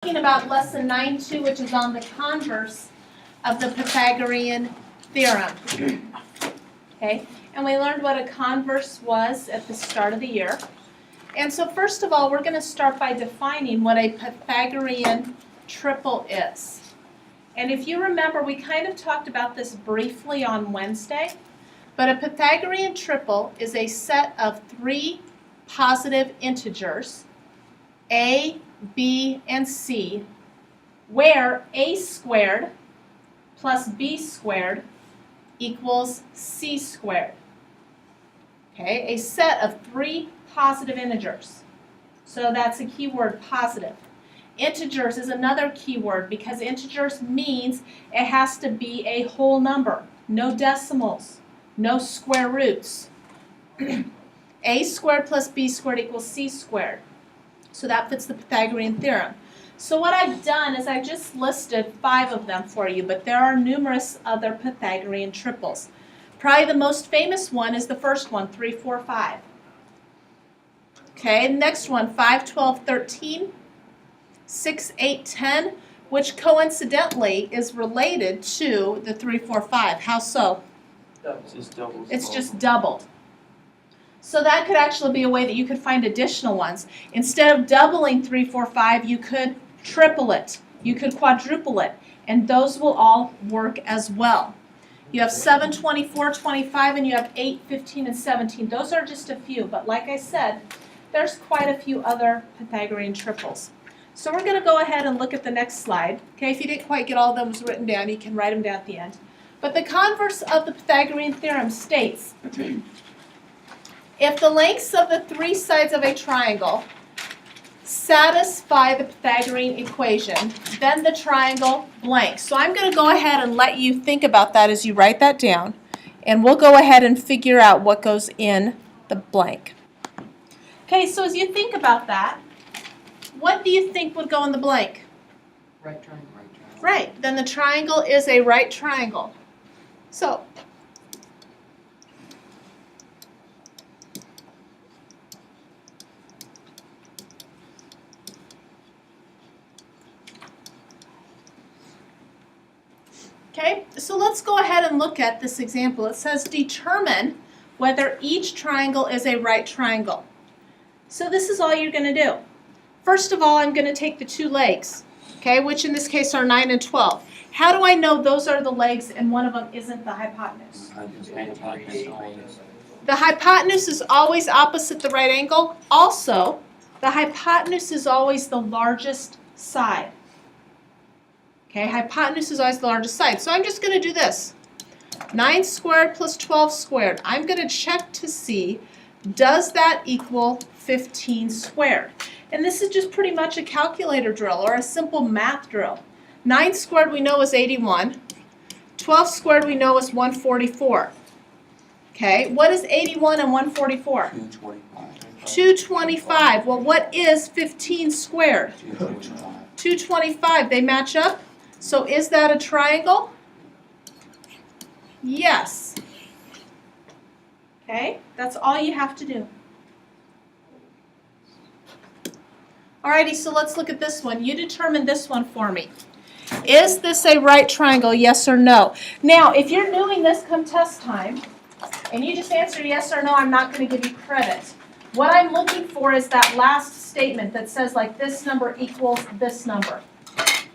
Talking about lesson 9.2, which is on the converse of the Pythagorean theorem. Okay, and we learned what a converse was at the start of the year. And so first of all, we're going to start by defining what a Pythagorean triple is. And if you remember, we kind of talked about this briefly on Wednesday, but a Pythagorean triple is a set of three positive integers, a, b, and c, where a squared plus b squared equals c squared. Okay, a set of three positive integers. So that's a key word, positive. Integers is another key word because integers means it has to be a whole number, no decimals, no square roots. A squared plus b squared equals c squared. So that fits the Pythagorean theorem. So what I've done is I just listed 5 of them for you, but there are numerous other Pythagorean triples. Probably the most famous one is the first one, 3, 4, 5. Okay, next one, 5, 12, 13, 6, 8, 10, which coincidentally is related to the 3, 4, 5. How so? It's just doubled. So that could actually be a way that you could find additional ones. Instead of doubling 3, 4, 5, you could triple it. You could quadruple it. And those will all work as well. You have 7, 24, 25, and you have 8, 15, and 17. Those are just a few. But like I said, there's quite a few other Pythagorean triples. So we're going to go ahead and look at the next slide. Okay, if you didn't quite get all of those written down, you can write them down at the end. But the converse of the Pythagorean theorem states, if the lengths of the three sides of a triangle satisfy the Pythagorean equation, then the triangle blank. So I'm going to go ahead and let you think about that as you write that down, and we'll go ahead and figure out what goes in the blank. Okay, so as you think about that, what do you think would go in the blank? Right triangle. Right, then the triangle is a right triangle. So, okay, so let's go ahead and look at this example. It says determine whether each triangle is a right triangle. So this is all you're going to do. First of all, I'm going to take the two legs, okay, which in this case are 9 and 12. How do I know those are the legs and one of them isn't the hypotenuse? The hypotenuse is always opposite the right angle. Also, the hypotenuse is always the largest side. Okay, hypotenuse is always the largest side. So I'm just going to do this. 9 squared plus 12 squared. I'm going to check to see, does that equal 15 squared? And this is just pretty much a calculator drill or a simple math drill. 9 squared we know is 81. 12 squared we know is 144. Okay, what is 81 and 144? 225. 225. Well, what is 15 squared? 225. They match up. So is that a triangle? Yes. Okay, that's all you have to do. Alrighty, so let's look at this one. You determine this one for me. Is this a right triangle, yes or no? Now, if you're doing this come test time, and you just answer yes or no, I'm not going to give you credit. What I'm looking for is that last statement that says like this number equals this number.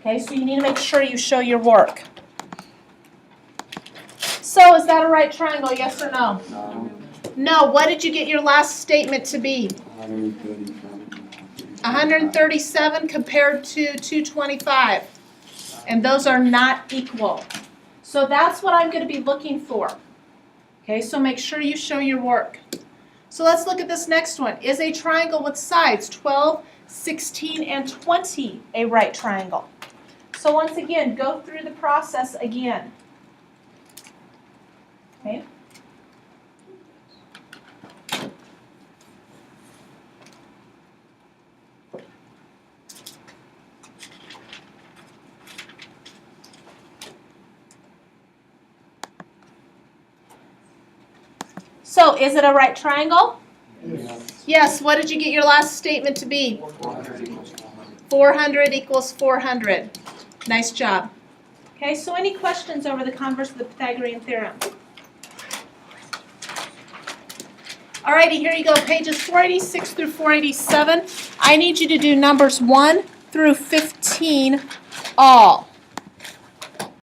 Okay, so you need to make sure you show your work. So, is that a right triangle, yes or no? No. No, what did you get your last statement to be? 137 compared to 225. And those are not equal. So that's what I'm going to be looking for. Okay, so make sure you show your work. So let's look at this next one. Is a triangle with sides 12, 16, and 20 a right triangle? So once again, go through the process again. Okay. So, is it a right triangle? Yes. Yes. What did you get your last statement to be? 400 equals 400. 400 equals 400. Nice job. Okay, so any questions over the converse of the Pythagorean theorem? Alrighty, here you go, pages 486 through 487. I need you to do numbers 1 through 15 all.